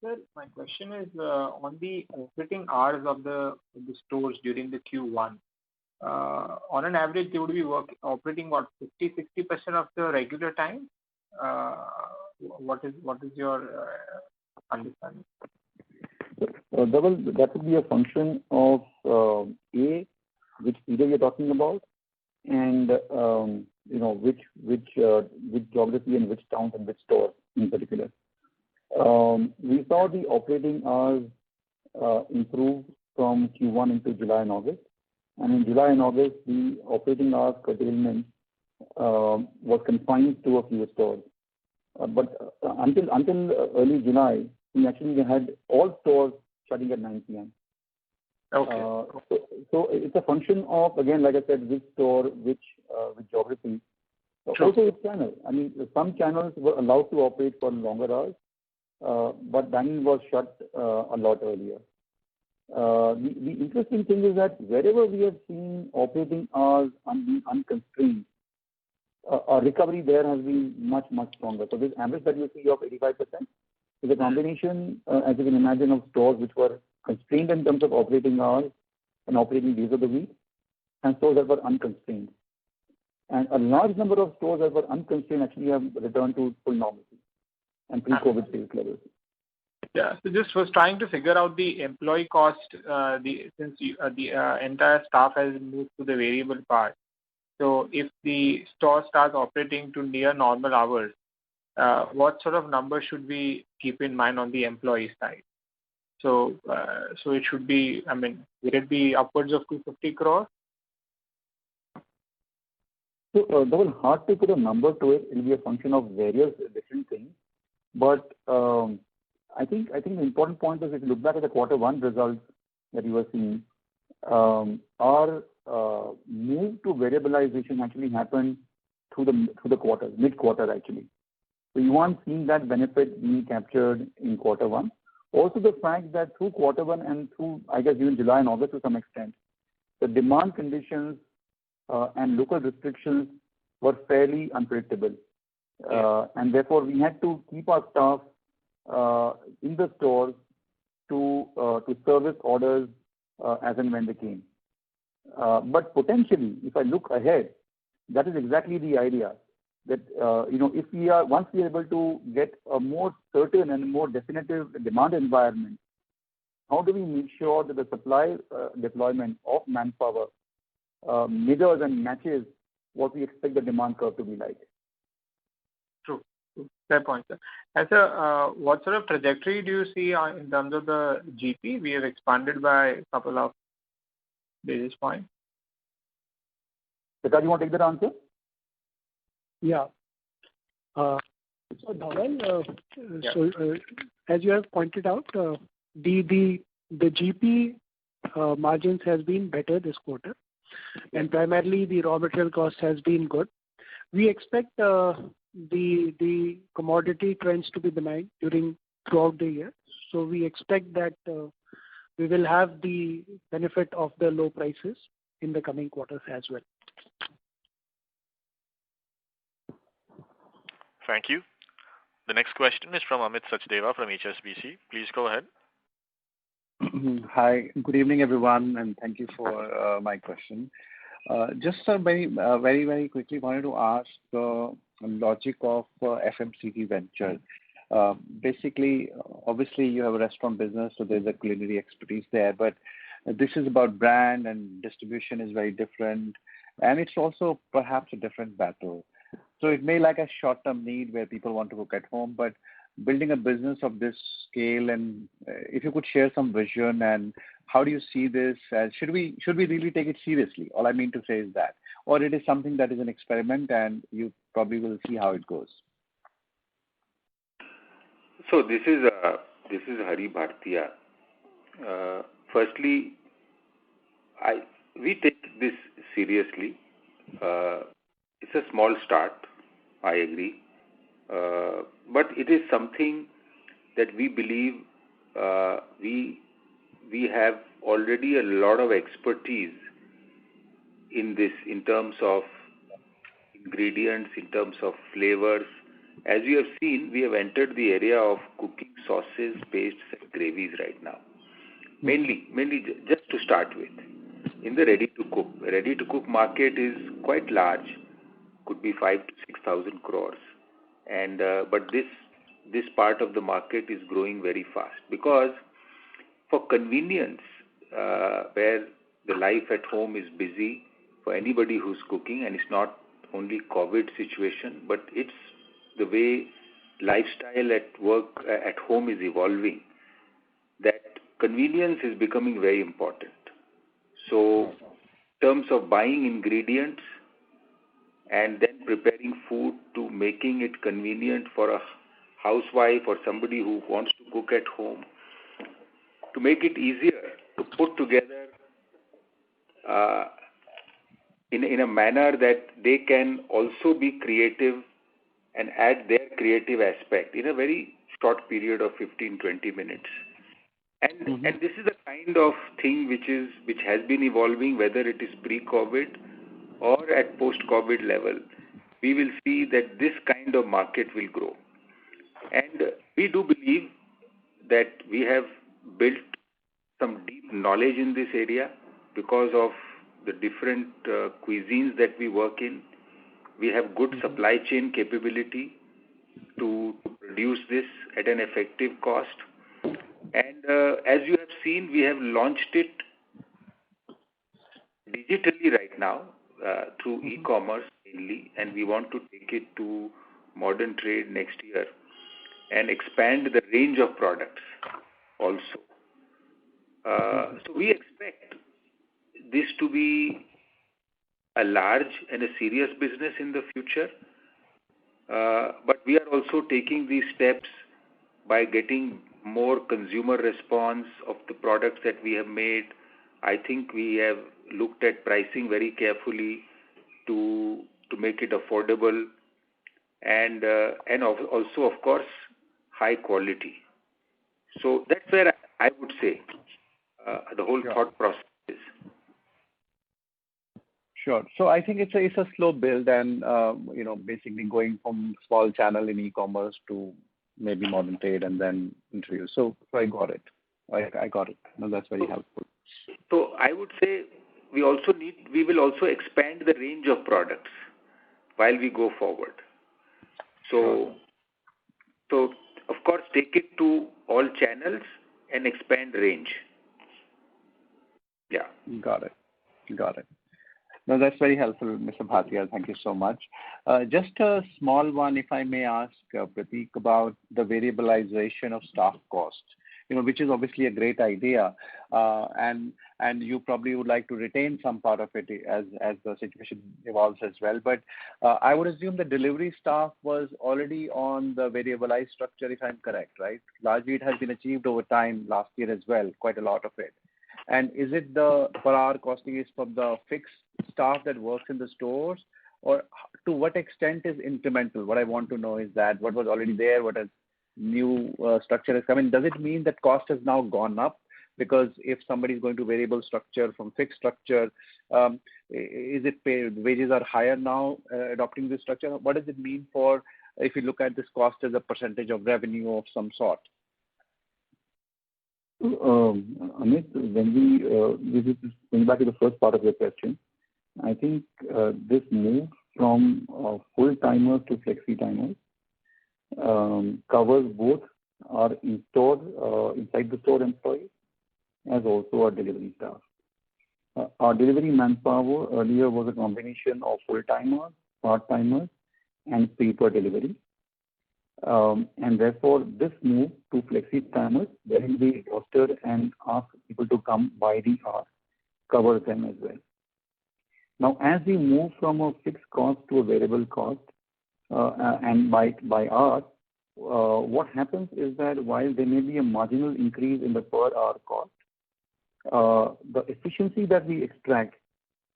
Sir, my question is on the operating hours of the stores during the Q1. On an average, they would be operating 50-60% of the regular time. What is your understanding? Dhaval, that would be a function of which period you're talking about, and which geography and which towns and which stores in particular. We saw the operating hours improve from Q1 into July and August. And in July and August, the operating hours curtailment was confined to a few stores. But until early July, we actually had all stores shutting at 9 p.m. Okay. So it's a function of, again, like I said, which store, which geography. Sure. Also with channel. I mean, some channels were allowed to operate for longer hours. But dining was shut a lot earlier. The interesting thing is that wherever we have seen operating hours being unconstrained, our recovery there has been much, much stronger. So this average that you see of 85% is a combination, as you can imagine, of stores which were constrained in terms of operating hours and operating days of the week, and stores that were unconstrained. And a large number of stores that were unconstrained actually have returned to full normalcy and pre-COVID sales levels. Yeah, so just was trying to figure out the employee cost, since the entire staff has moved to the variable part. So if the store starts operating to near normal hours, what sort of number should we keep in mind on the employee side? So it should be, will it be upwards of 250 crores? So that was hard to put a number to it. It will be a function of various different things. But I think the important point is, if you look back at the Q1 results that you were seeing, our move to variabilization actually happened through the quarter, mid-quarter actually. So you aren't seeing that benefit being captured in quarter one. Also the fact that through quarter one and through, I guess, even July and August to some extent, the demand conditions and local restrictions were fairly unpredictable. And therefore we had to keep our staff in the stores to service orders as and when they came. But potentially, if I look ahead, that is exactly the idea. That if once we are able to get a more certain and more definitive demand environment, how do we make sure that the supply deployment of manpower mirrors and matches what we expect the demand curve to be like? True. Fair point, sir. And sir, what sort of trajectory do you see in terms of the GP? We have expanded by a couple of basis points. Vikas, you want to take that answer? Yeah. So Dhaval, as you have pointed out, the GP margins has been better this quarter, and primarily the raw material cost has been good. We expect the commodity trends to be benign throughout the year. So we expect that we will have the benefit of the low prices in the coming quarters as well. Thank you. The next question is from Amit Sachdeva from HSBC. Please go ahead. Hi, good evening everyone, and thank you for my question. Just very, very quickly wanted to ask the logic of FMCG venture. Basically, obviously you have a restaurant business, so there's a culinary expertise there, but this is about brand and distribution is very different, and it's also perhaps a different battle. So it may like a short-term need where people want to cook at home, but building a business of this scale, and if you could share some vision and how do you see this? Should we really take it seriously? All I mean to say is that, or it is something that is an experiment and you probably will see how it goes. So this is Hari Bhartia. Firstly, we take this seriously. It's a small start, I agree, but it is something that we believe we have already a lot of expertise in this, in terms of ingredients, in terms of flavors. As you have seen, we have entered the area of cooking sauces, pastes, and gravies right now. Mainly just to start with. In the ready-to-cook market is quite large, could be 5,000 to 6,000 crores, and but this part of the market is growing very fast because for convenience, where the life at home is busy for anybody who's cooking, and it's not only COVID situation, but it's the way lifestyle at work, at home is evolving, that convenience is becoming very important. So in terms of buying ingredients and then preparing food to making it convenient for a housewife or somebody who wants to cook at home, to make it easier to put together in a manner that they can also be creative and add their creative aspect in a very short period of 15-20 minutes. And this is the kind of thing which has been evolving, whether it is pre-COVID or at post-COVID level. We will see that this kind of market will grow. And we do believe that we have built some deep knowledge in this area because of the different cuisines that we work in. We have good supply chain capability to produce this at an effective cost. And as you have seen, we have launched it digitally right now through e-commerce mainly, and we want to take it to modern trade next year and expand the range of products also. So we expect this to be a large and a serious business in the future, but we are also taking these steps by getting more consumer response of the products that we have made. I think we have looked at pricing very carefully to make it affordable, and also, of course, high quality. So that's where I would say the whole thought process is. Sure. So I think it's a slow build, and basically going from small channel in e-commerce to maybe modern trade and then introduce. So I got it. I got it. No, that's very helpful. So I would say we will also expand the range of products while we go forward. So of course, take it to all channels and expand range. Yeah. Got it. No, that's very helpful, Mr. Bhatia. Thank you so much. Just a small one, if I may ask, Prateek, about the variabilization of staff costs, which is obviously a great idea, and you probably would like to retain some part of it as the situation evolves as well. But I would assume the delivery staff was already on the variabilized structure, if I'm correct, right? Largely, it has been achieved over time last year as well, quite a lot of it. And is it the per hour costing is from the fixed staff that works in the stores, or to what extent is incremental? What I want to know is that what was already there, what has new structure has come in. Does it mean that cost has now gone up? Because if somebody is going to variable structure from fixed structure, is it wages are higher now adopting this structure? What does it mean for if you look at this cost as a percentage of revenue of some sort? Amit, when this is going back to the first part of your question, I think this move from full-timers to flexi-timers covers both our inside the store employees as also our delivery staff. Our delivery manpower earlier was a combination of full-timers, part-timers, and pay-per delivery. And therefore, this move to flexi-timers, wherein we roster and ask people to come by the hour, covers them as well. Now, as we move from a fixed cost to a variable cost, and by hour, what happens is that while there may be a marginal increase in the per hour cost, the efficiency that we extract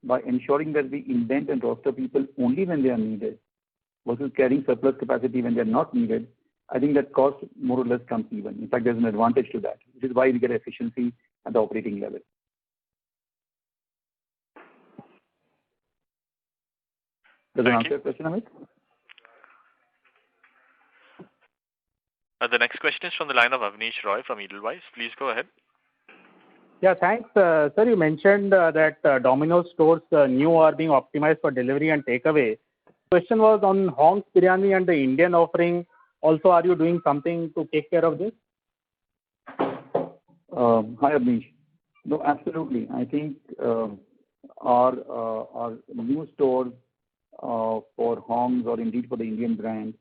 by ensuring that we indent and roster people only when they are needed versus carrying surplus capacity when they are not needed, I think that cost more or less comes even. In fact, there's an advantage to that, which is why we get efficiency at the operating level. Does that answer your question, Amit? The next question is from the line of Avnish Roy from Edelweiss. Please go ahead. Yeah, thanks. Sir, you mentioned that Domino's stores new are being optimized for delivery and takeaway. Question was on Hong's Biryani and the Indian offering. Also, are you doing something to take care of this? Hi, Avnish. No, absolutely. I think our new stores for Hong's or indeed for the Indian brand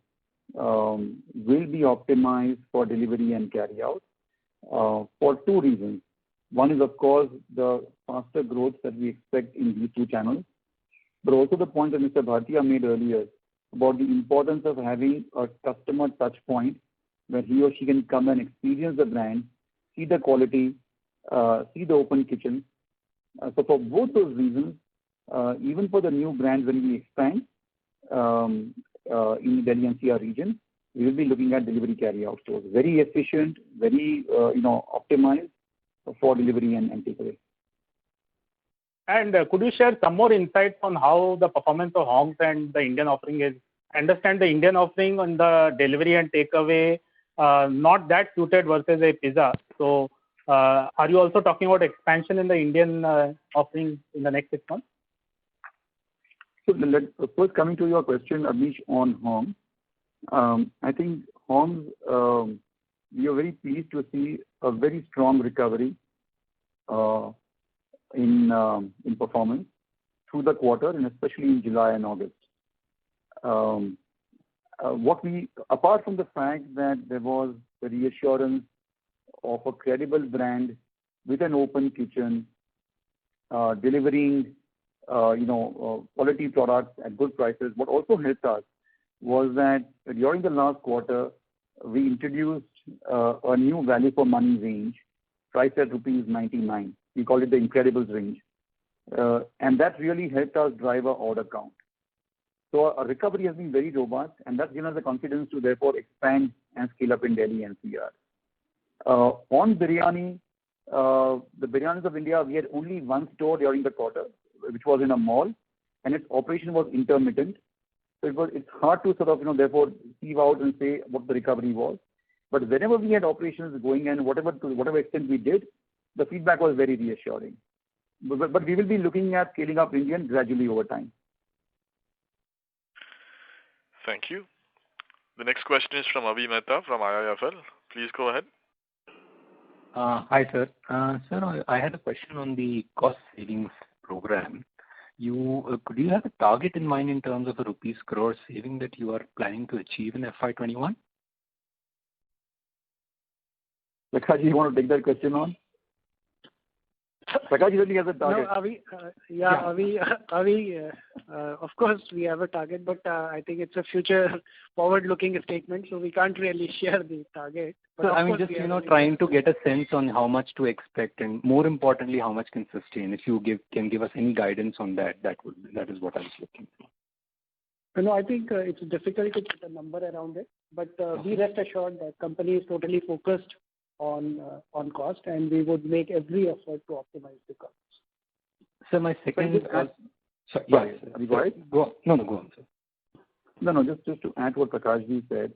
will be optimized for delivery and carry out for two reasons. One is, of course, the faster growth that we expect in these two channels, but also the point that Mr. Bhatia made earlier about the importance of having a customer touch point where he or she can come and experience the brand, see the quality, see the open kitchen. So for both those reasons, even for the new brands when we expand in Delhi NCR region, we will be looking at delivery carry-out stores. Very efficient, very optimized for delivery and takeaway. And could you share some more insights on how the performance of Hong's and the Indian offering is? I understand the Indian offering on the delivery and takeaway not that suited versus a pizza. So are you also talking about expansion in the Indian offering in the next 6 months? So first coming to your question, Avnish, on Hong's. I think Hong's, we are very pleased to see a very strong recovery in performance through the quarter and especially in July and August. Apart from the fact that there was the reassurance of a credible brand with an open kitchen, delivering quality products at good prices, what also helped us was that during the last quarter, we introduced a new value for money range priced at ₹99. We call it the Incredibles range. And that really helped us drive our order count. So our recovery has been very robust, and that's given us the confidence to therefore expand and scale up in Delhi NCR. On biryani, the Biryanis of India, we had only one store during the quarter, which was in a mall, and its operation was intermittent. So it's hard to sort of, therefore, sieve out and say what the recovery was. But whenever we had operations going and to whatever extent we did, the feedback was very reassuring. But we will be looking at scaling up Indian gradually over time. Thank you. The next question is from Avi Mehta from IIFL. Please go ahead. Hi, sir. Sir, I had a question on the cost savings program. Could you have a target in mind in terms of a rupees crore saving that you are planning to achieve in FY21? Prakash, you want to take that question on? Prakash really has a target. No, Avi, of course we have a target, but I think it's a future forward-looking statement, so we can't really share the target. But so I mean, just trying to get a sense on how much to expect, and more importantly, how much can sustain. If you can give us any guidance on that, that is what I was looking for. No, I think it's difficult to put a number around it, but be rest assured that company is totally focused on cost, and we would make every effort to optimize the costs. So my second... Sorry, go ahead. Go on, sir. No, just to add what Prakash ji said,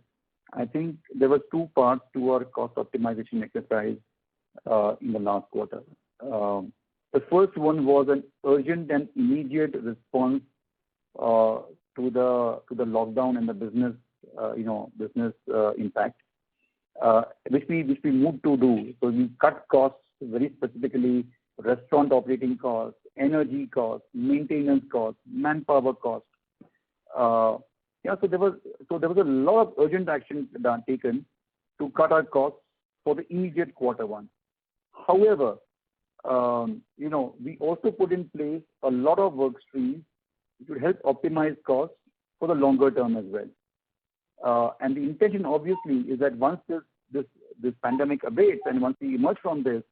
I think there were two parts to our cost optimization exercise in the last quarter. The first one was an urgent and immediate response to the lockdown and the business impact, which we moved to do. So we cut costs, very specifically restaurant operating costs, energy costs, maintenance costs, manpower costs. So there was a lot of urgent action taken to cut our costs for the immediate quarter one. However, we also put in place a lot of work streams which would help optimize costs for the longer term as well. And the intention obviously is that once this pandemic abates and once we emerge from this,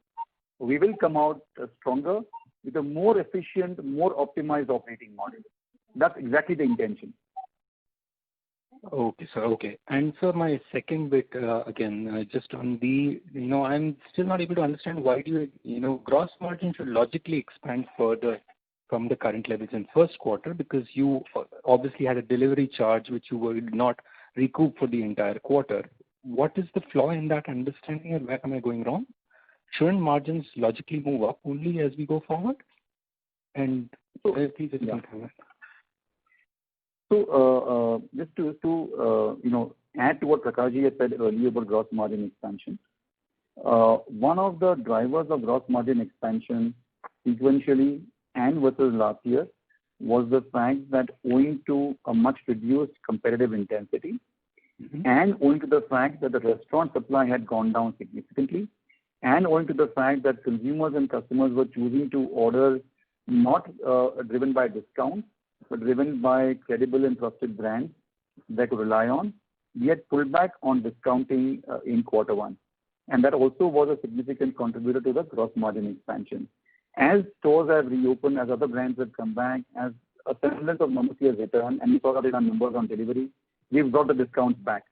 we will come out stronger with a more efficient, more optimized operating model. That's exactly the intention. Okay, sir. Okay. And sir, my second bit, again, just on the, I'm still not able to understand why do gross margin should logically expand further from the current levels in first quarter, because you obviously had a delivery charge which you would not recoup for the entire quarter. What is the flaw in that understanding, and where am I going wrong? Shouldn't margins logically move up only as we go forward? And please explain that. So just to add to what Prakash ji had said earlier about gross margin expansion, one of the drivers of gross margin expansion sequentially and versus last year was the fact that owing to a much reduced competitive intensity, and owing to the fact that the restaurant supply had gone down significantly, and owing to the fact that consumers and customers were choosing to order not driven by discounts, but driven by credible and trusted brands they could rely on, we had pulled back on discounting in quarter one. And that also was a significant contributor to the gross margin expansion. As stores have reopened, as other brands have come back, as a semblance of normalcy has returned, and we saw that in our numbers on delivery, we've brought the discounts back.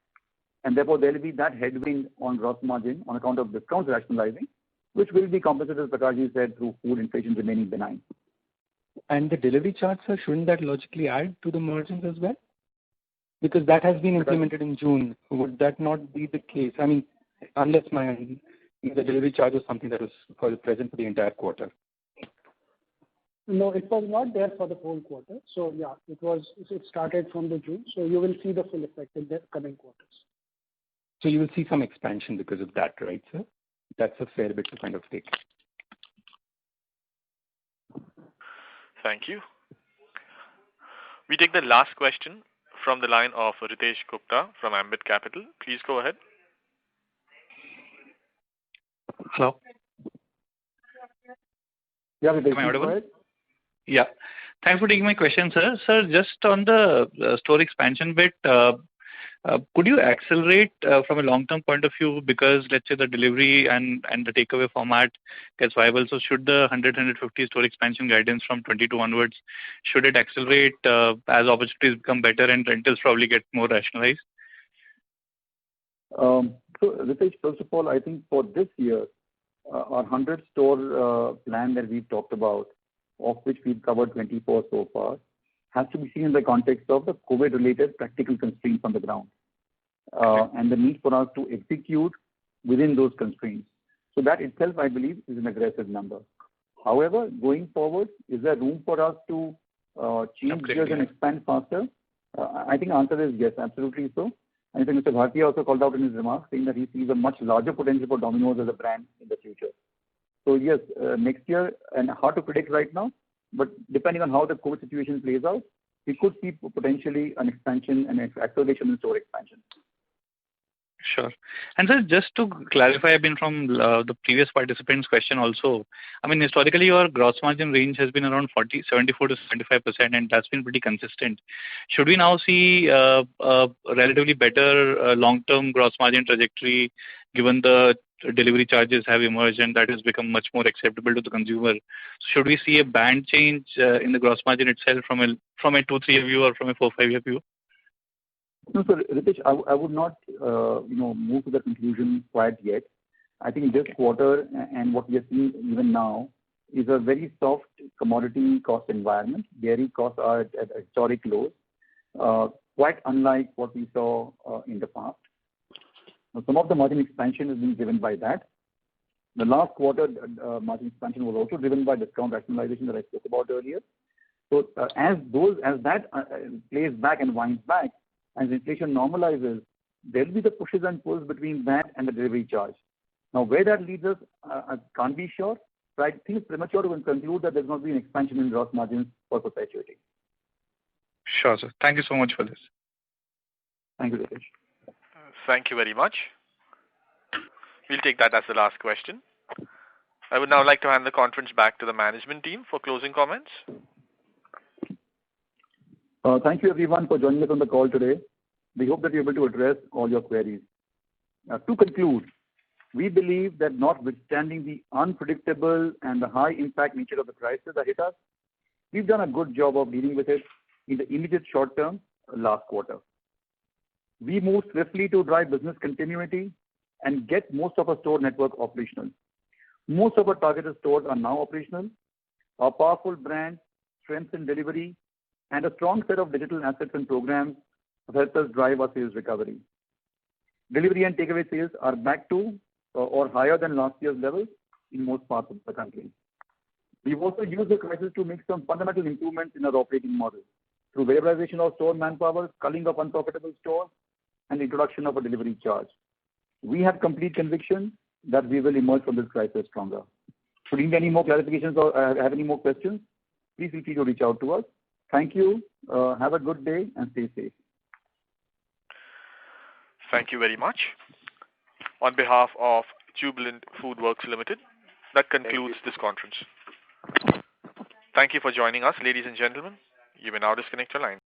And therefore, there will be that headwind on gross margin on account of discounts rationalizing, which will be compensated, as Prakash ji said, through food inflation remaining benign. And the delivery charge, sir, shouldn't that logically add to the margins as well? Because that has been implemented in June. Would that not be the case? I mean, unless the delivery charge was something that was present for the entire quarter. No, it was not there for the whole quarter. So yeah, it started from the June. So you will see the full effect in the coming quarters. So you will see some expansion because of that, right, sir? That's a fair bit to kind of take. Thank you. We take the last question from the line of Ritesh Gupta from Ambit Capital. Please go ahead. Hello. Yeah, Ritesh, am I audible? Go ahead. Yeah. Thanks for taking my question, sir. Sir, just on the store expansion bit, Could you accelerate from a long-term point of view because let's say the delivery and the takeaway format gets viable? So should the 100-150 store expansion guidance from 22 onwards, should it accelerate as opportunities become better and rentals probably get more rationalized? So Ritesh, first of all, I think for this year, our 100-store plan that we've talked about, of which we've covered 24 so far, has to be seen in the context of the COVID-related practical constraints on the ground and the need for us to execute within those constraints. So that itself, I believe, is an aggressive number. However, going forward, is there room for us to change gears and expand faster? I think the answer is yes, absolutely so. And I think Mr. Bhartia also called out in his remarks saying that he sees a much larger potential for Domino's as a brand in the future. So yes, next year, and hard to predict right now, but depending on how the COVID situation plays out, we could see potentially an expansion and acceleration in store expansion. Sure. And sir, just to clarify, I mean, from the previous participant's question also, I mean, historically, your gross margin range has been around 74 to 75%, and that's been pretty consistent. Should we now see a relatively better long-term gross margin trajectory given the delivery charges have emerged and that has become much more acceptable to the consumer? Should we see a band change in the gross margin itself from a 2-3 year view or from a 4-5 year view? No, sir, Ritesh, I would not, move to the conclusion quite yet. I think this quarter and what we are seeing even now is a very soft commodity cost environment. Dairy costs are at historic lows, quite unlike what we saw in the past. Now, some of the margin expansion has been driven by that. The last quarter margin expansion was also driven by discount rationalization that I spoke about earlier. So as that plays back and winds back, as inflation normalizes, there will be the pushes and pulls between that and the delivery charge. Now, where that leads us, I can't be sure, but I think it's premature to conclude that there's going to be an expansion in gross margins for perpetuity. Sure, sir. Thank you so much for this. Thank you, Ritesh. Thank you very much. We'll take that as the last question. I would now like to hand the conference back to the management team for closing comments. Thank you, everyone, for joining us on the call today. We hope that we're able to address all your queries. To conclude, we believe that notwithstanding the unpredictable and the high-impact nature of the crisis that hit us, we've done a good job of dealing with it in the immediate short term last quarter. We moved swiftly to drive business continuity and get most of our store network operational. Most of our targeted stores are now operational. Our powerful brand, strength in delivery, and a strong set of digital assets and programs have helped us drive our sales recovery. Delivery and takeaway sales are back to or higher than last year's levels in most parts of the country. We've also used the crisis to make some fundamental improvements in our operating model through variabilization of store manpower, culling of unprofitable stores, and introduction of a delivery charge. We have complete conviction that we will emerge from this crisis stronger. Should you need any more clarifications or have any more questions, please feel free to reach out to us. Thank you. Have a good day and stay safe. Thank you very much. On behalf of Jubilant FoodWorks Limited, that concludes this conference. Thank you for joining us, ladies and gentlemen. You may now disconnect your line.